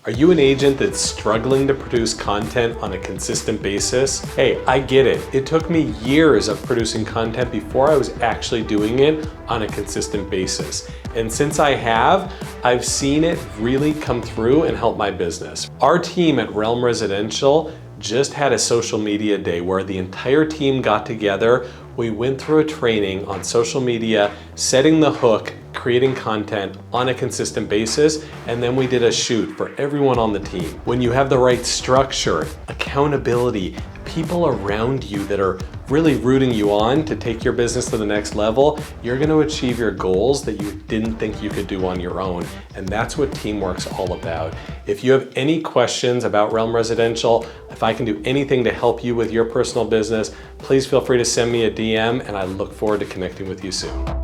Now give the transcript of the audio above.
Are you an agent that's struggling to produce content on a consistent basis? Hey, I get it. It took me years of producing content before I was actually doing it on a consistent basis. And since I have, I've seen it really come through and help my business. Our team at Realm Residential just had a social media day where the entire team got together. We went through a training on social media, setting the hook, creating content on a consistent basis, and then we did a shoot for everyone on the team. When you have the right structure, accountability, people around you that are really rooting you on to take your business to the next level, you're gonna achieve your goals that you didn't think you could do on your own. And that's what teamwork's all about. If you have any questions about Realm Residential, if I can do anything to help you with your personal business, please feel free to send me a DM, and I look forward to connecting with you soon.